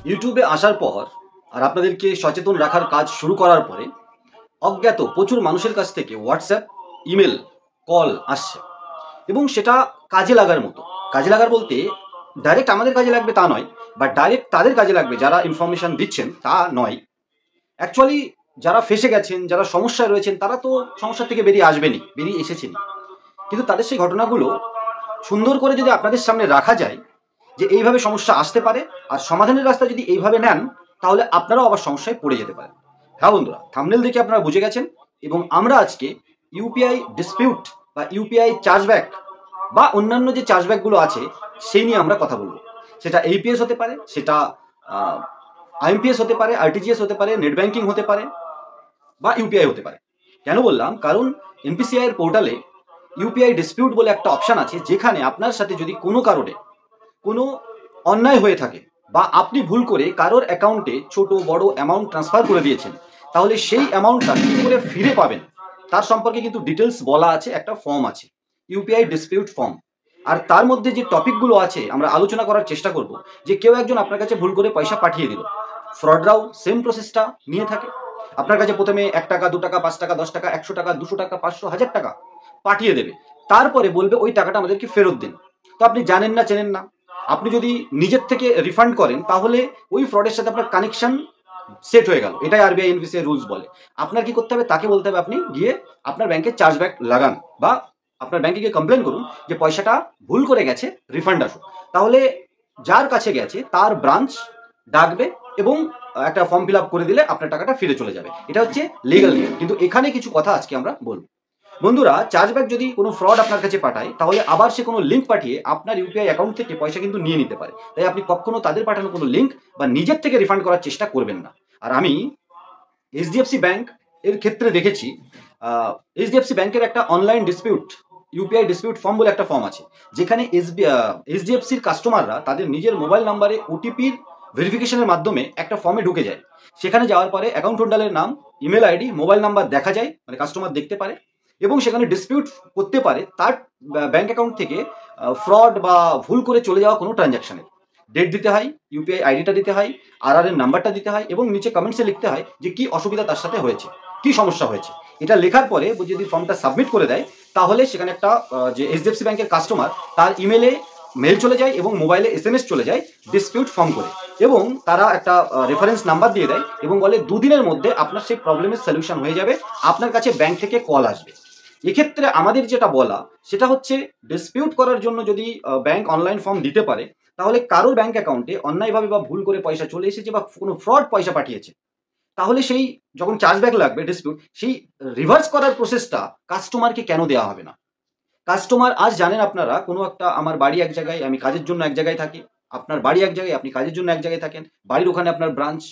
ইউটিউবে আসার পর আর আপনাদেরকে সচেতন রাখার কাজ শুরু করার পরে অজ্ঞাত প্রচুর মানুষের কাছ থেকে হোয়াটসঅ্যাপ, ইমেল, কল আসছে এবং সেটা কাজে লাগার মতো। কাজে লাগার বলতে ডাইরেক্ট আমাদের কাজে লাগবে তা নয়, বা ডাইরেক্ট তাদের কাজে লাগবে যারা ইনফরমেশন দিচ্ছেন তা নয়। অ্যাকচুয়ালি যারা ফেসে গেছেন, যারা সমস্যায় রয়েছেন, তারা তো সমস্যা থেকে বেরিয়ে আসবেনই, বেরিয়ে এসেছেনই। কিন্তু তাদের সেই ঘটনাগুলো সুন্দর করে যদি আপনাদের সামনে রাখা যায় যে এইভাবে সমস্যা আসতে পারে, আর সমাধানের রাস্তা যদি এইভাবে নেন, তাহলে আপনারাও আবার সমস্যায় পড়ে যেতে পারেন। হ্যাঁ বন্ধুরা, থাম্বনেল দেখে আপনারা বুঝে গেছেন। এবং আমরা আজকে ইউপিআই ডিসপিউট বা ইউপিআই চার্জব্যাক বা অন্যান্য যে চার্জব্যাকগুলো আছে সেই নিয়ে আমরা কথা বলবো। সেটা এইপিএস হতে পারে, সেটা আইএমপিএস হতে পারে, আরটিজিএস হতে পারে, নেট ব্যাংকিং হতে পারে, বা ইউপিআই হতে পারে। কেন বললাম? কারণ এনপিসিআই এর পোর্টালে ইউপিআই ডিসপিউট বলে একটা অপশন আছে, যেখানে আপনার সাথে যদি কোনো কারণে কোনো অন্যায় হয়ে থাকে বা আপনি ভুল করে কারোর অ্যাকাউন্টে ছোট বড় অ্যামাউন্ট ট্রান্সফার করে দিয়েছেন, তাহলে সেই অ্যামাউন্টটা কী করে ফিরে পাবেন তার সম্পর্কে কিন্তু ডিটেলস বলা আছে। একটা ফর্ম আছে, ইউপিআই ডিসপিউট ফর্ম। আর তার মধ্যে যে টপিকগুলো আছে আমরা আলোচনা করার চেষ্টা করব। যে কেউ একজন আপনার কাছে ভুল করে পয়সা পাঠিয়ে দিল, ফ্রডরাও সেম প্রসেসটা নিয়ে থাকে। আপনার কাছে প্রথমে 1 টাকা, 2 টাকা, 5 টাকা, 10 টাকা, 100 টাকা, 200 টাকা, 500, 1000 টাকা পাঠিয়ে দেবে। তারপরে বলবে ওই টাকাটা আমাদেরকে ফেরত দিন। তো আপনি জানেন না, চেনেন না। আপনি যদি নিজের থেকে রিফান্ড করেন, তাহলে ওই ফ্রডের সাথে আপনার কানেকশন সেট হয়ে গেল। এটাই আরবিআই এনপিসিআই রুলস বলে। আপনার কি করতে হবে? তাকে বলতে হবে আপনি গিয়ে আপনার ব্যাংকে চার্জব্যাক লাগান, বা আপনার ব্যাংকে গিয়ে কমপ্লেন করুন যে পয়সাটা ভুল করে গেছে, রিফান্ড আসুক। তাহলে যার কাছে গেছে তার ব্রাঞ্চ ডাকবে এবং একটা ফর্ম ফিল আপ করে দিলে আপনার টাকাটা ফিরে চলে যাবে। এটা হচ্ছে লিগাল নিয়ম। কিন্তু এখানে কিছু কথা আজকে আমরা বলবো। বন্ধুরা, চার্জব্যাক যদি কোনো ফ্রড আপনার কাছে পাঠায়, তাহলে আবার সে কোনো লিঙ্ক পাঠিয়ে আপনার ইউপিআই অ্যাকাউন্ট থেকে পয়সা কিন্তু নিয়ে নিতে পারে। তাই আপনি কখনো তাদের পাঠানো কোনো লিঙ্ক বা নিজের থেকে রিফান্ড করার চেষ্টা করবেন না। আর আমি এইচডিএফসি ব্যাংক এর ক্ষেত্রে দেখেছি, এইচডিএফসি ব্যাংকের একটা online dispute UPI dispute form বলে একটা ফর্ম আছে, যেখানে এইচডিএফসির কাস্টমাররা তাদের নিজের মোবাইল নাম্বারে ওটিপির ভেরিফিকেশনের মাধ্যমে একটা ফর্মে ঢুকে যায়। সেখানে যাওয়ার পরে অ্যাকাউন্ট হোল্ডারের নাম, ইমেল আইডি, মোবাইল নাম্বার দেখা যায়, মানে কাস্টমার দেখতে পারে এবং সেখানে ডিসপিউট করতে পারে তার ব্যাংক অ্যাকাউন্ট থেকে ফ্রড বা ভুল করে চলে যাওয়া কোনো ট্রানজ্যাকশনের ডেট দিতে হয়, ইউপিআই আইডিটা দিতে হয়, এর নাম্বারটা দিতে হয় এবং নিচে কমেন্টসে লিখতে হয় যে কি অসুবিধা তার সাথে হয়েছে, কি সমস্যা হয়েছে। এটা লেখার পরে যদি ফর্মটা সাবমিট করে দেয়, তাহলে সেখানে একটা যে এইচডিএফসি ব্যাংকের কাস্টমার, তার ইমেলে মেল চলে যায় এবং মোবাইলে এসএমএস চলে যায় ডিসপিউট ফর্ম করে, এবং তারা একটা রেফারেন্স নাম্বার দিয়ে দেয় এবং বলে 2 দিনের মধ্যে আপনার সেই প্রবলেমের সলিউশন হয়ে যাবে, আপনার কাছে ব্যাংক থেকে কল আসবে। এক্ষেত্রে আমাদের যেটা বলা সেটা হচ্ছে, ডিসপিউট করার জন্য যদি ব্যাংক অনলাইন ফর্ম দিতে পারে, তাহলে কারোর ব্যাংক অ্যাকাউন্টে অন্যায়ভাবে বা ভুল করে পয়সা চলে এসেছে বা কোনো ফ্রড পয়সা পাঠিয়েছে, তাহলে সেই যখন চার্জব্যাক লাগবে ডিসপিউট, সেই রিভার্স করার প্রসেসটা কাস্টমারকে কেন দেওয়া হবে না? কাস্টমার আজ জানেন আপনারা, কোনো একটা, আমার বাড়ি এক জায়গায়, আমি কাজের জন্য এক জায়গায় থাকি, আপনার বাড়ি এক জায়গায়, আপনি কাজের জন্য এক জায়গায় থাকেন, বাড়ির ওখানে আপনার ব্রাঞ্চ।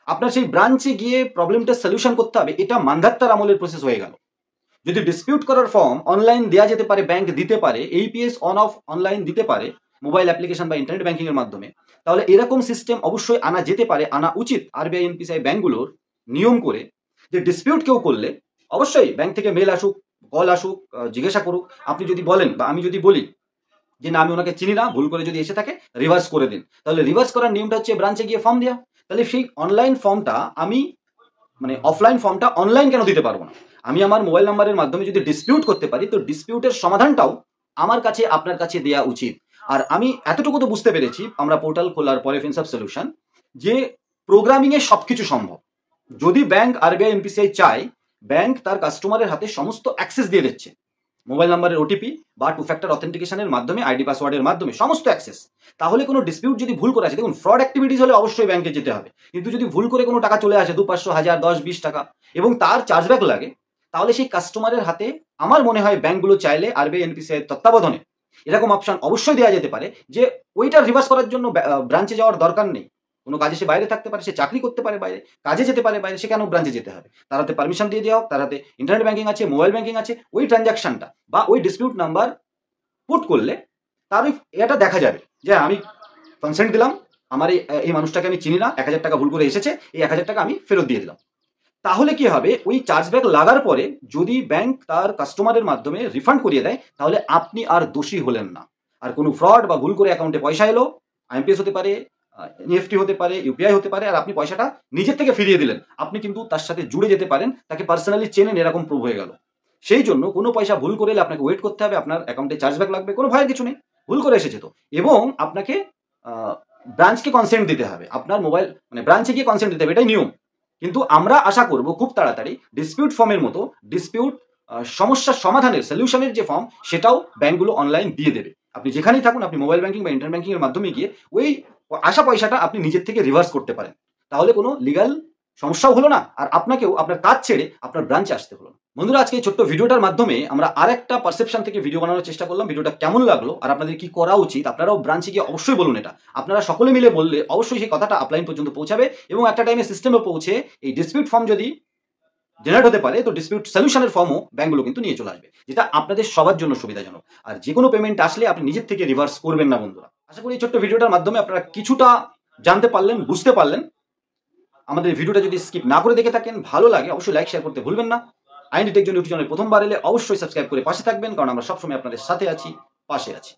আপনার সেই ব্রাঞ্চে গিয়ে প্রবলেমটা সলিউশন করতে হবে, এটা মান্ধাত্তার আমলের প্রসেস হয়ে গেল। যদি ডিসপিউট করার ফর্ম অনলাইন দেওয়া যেতে পারে, ব্যাংক দিতে পারে, এইপিএস অন অফ অনলাইন দিতে পারে মোবাইল অ্যাপ্লিকেশন বা ইন্টারনেট ব্যাংকিং এর মাধ্যমে, তাহলে এরকম সিস্টেম অবশ্যই আনা যেতে পারে, আনা উচিত আরবিআই এনপিসিআই ব্যাংকগুলোর নিয়ম করে। যে ডিসপিউট কেউ করলে অবশ্যই ব্যাংক থেকে মেল আসুক, কল আসুক, জিজ্ঞাসা করুক। আপনি যদি বলেন বা আমি যদি বলি যে না আমি ওনাকে চিনি না, ভুল করে যদি এসে থাকে রিভার্স করে দিন, তাহলে রিভার্স করার নিয়মটা হচ্ছে ব্রাঞ্চে গিয়ে ফর্ম দেওয়া। তাহলে সেই অনলাইন ফর্মটা আমি, মানে অফলাইন ফর্মটা অনলাইন কেন দিতে পারবো না? আমি আমার মোবাইল নাম্বারের মাধ্যমে যদি ডিসপিউট করতে পারি, তো ডিসপিউটের সমাধানটাও আমার কাছে, আপনার কাছে দেওয়া উচিত। আর আমি এতটুকু তো বুঝতে পেরেছি আমরা পোর্টাল খোলার পরে ফিনসাব সলিউশন, যে প্রোগ্রামিং এ সবকিছু সম্ভব। যদি ব্যাংক আরবিআই এনপিসিআই চায়, ব্যাংক তার কাস্টমারের হাতে সমস্ত অ্যাক্সেস দিয়ে দিচ্ছে, মোবাইল নাম্বারের ওটিপি বা 2 ফ্যাক্টর অথেন্টিকেশনের মাধ্যমে, আইডি পাসওয়ার্ডের মাধ্যমে সমস্ত অ্যাক্সেস। তাহলে কোনো ডিসপিউট যদি ভুল করে আছে, দেখুন ফ্রড অ্যাক্টিভিটিস হলে অবশ্যই ব্যাংকে যেতে হবে, কিন্তু যদি ভুল করে কোনো টাকা চলে আসে 2, 500, 1000, 10, 20 টাকা এবং তার চার্জব্যাক লাগে, তাহলে সেই কাস্টমারের হাতে আমার মনে হয় ব্যাংকগুলো চাইলে আরবিআই এনপিসিআই তত্ত্বাবধানে এরকম অপশন অবশ্যই দেওয়া যেতে পারে, যে ওইটা রিভার্স করার জন্য ব্রাঞ্চে যাওয়ার দরকার নেই। কোনো কাজে সে বাইরে থাকতে পারে, সে চাকরি করতে পারে বাইরে, কাজে যেতে পারে বাইরে, সে কেন ব্রাঞ্চে যেতে হবে? তার হাতে পারমিশন দিয়ে দেওয়া হোক, তার হাতে ইন্টারনেট ব্যাংকিং আছে, মোবাইল ব্যাংকিং আছে, ওই ট্রানজাকশনটা বা ওই ডিসপিউট নাম্বার পুট করলে তার এটা দেখা যাবে যে আমি কনসেন্ট দিলাম, আমার এই মানুষটাকে আমি চিনি না, 1000 টাকা ভুল করে এসেছে, এই 1000 টাকা আমি ফেরত দিয়ে দিলাম। তাহলে কি হবে? ওই চার্জব্যাক লাগার পরে যদি ব্যাংক তার কাস্টমারের মাধ্যমে রিফান্ড করিয়ে দেয়, তাহলে আপনি আর দোষী হলেন না। আর কোনো ফ্রড বা ভুল করে অ্যাকাউন্টে পয়সা এলো, আইএমপিএস হতে পারে, এনইএফটি হতে পারে, ইউপিআই হতে পারে, আর আপনি পয়সাটা নিজের থেকে ফিরিয়ে দিলেন, আপনি কিন্তু তার সাথে জুড়ে যেতে পারেন, তাকে পার্সোনালি চেনেন, এরকম প্রুভ হয়ে গেল। সেই জন্য কোনো পয়সা ভুল করে এলে আপনাকে ওয়েট করতে হবে, আপনার অ্যাকাউন্টে চার্জব্যাক লাগবে, কোনো ভয়ের কিছু নেই, ভুল করে এসেছে তো। এবং আপনাকে ব্রাঞ্চকে কনসেন্ট দিতে হবে, আপনার মোবাইল মানে ব্রাঞ্চে গিয়ে কনসেন্ট দিতে হবে, এটাই নিয়ম। কিন্তু আমরা আশা করব খুব তাড়াতাড়ি ডিসপিউট ফর্মের মতো ডিসপিউট সমস্যার সমাধানের সলিউশনের যে ফর্ম, সেটাও ব্যাংকগুলো অনলাইন দিয়ে দেবে। আপনি যেখানেই থাকুন, আপনি মোবাইল ব্যাংকিং বা ইন্টারনেট ব্যাংকিং এর মাধ্যমে গিয়ে ওই আসা পয়সাটা আপনি নিজের থেকে রিভার্স করতে পারেন। তাহলে কোনো লিগাল সমস্যাও হলো না, আর আপনাকেও আপনার কাজ ছেড়ে আপনার ব্রাঞ্চে আসতে হলো না। বন্ধুরা, আজকে এই ছোট্ট ভিডিওটার মাধ্যমে আমরা আরেকটা পারসেপশন থেকে ভিডিও বানানোর চেষ্টা করলাম। ভিডিওটা কেমন লাগলো আর আপনাদের কি করা উচিত, আপনারাও ব্রাঞ্চে গিয়ে অবশ্যই বলুন। এটা আপনারা সকলে মিলে বললে অবশ্যই সেই কথাটা আপলাইন পর্যন্ত পৌঁছাবে, এবং একটা টাইমে সিস্টেমে পৌঁছে এই ডিসপিউট ফর্ম যদি জেনারেট হতে পারে, তো ডিসপিউট সলিউশনের ফর্মও ব্যাংকগুলো কিন্তু নিয়ে চলে আসবে, যেটা আপনাদের সবার জন্য সুবিধাজনক। আর যে কোনো পেমেন্ট আসলে আপনি নিজের থেকে রিভার্স করবেন না। বন্ধুরা, আশা করি এই ছোট্ট ভিডিওটার মাধ্যমে আপনারা কিছুটা জানতে পারলেন, বুঝতে পারলেন। আমাদের ভিডিওটা যদি স্কিপ না করে দেখে থাকেন, ভালো লাগে অবশ্যই লাইক শেয়ার করতে ভুলবেন না। আইএনডি টেক জোন ইউটিউব চ্যানেলে প্রথমবার এলে অবশ্যই সাবস্ক্রাইব করে পাশে থাকবেন, কারণ আমরা সবসময় আপনাদের সাথে আছি, পাশে আছি।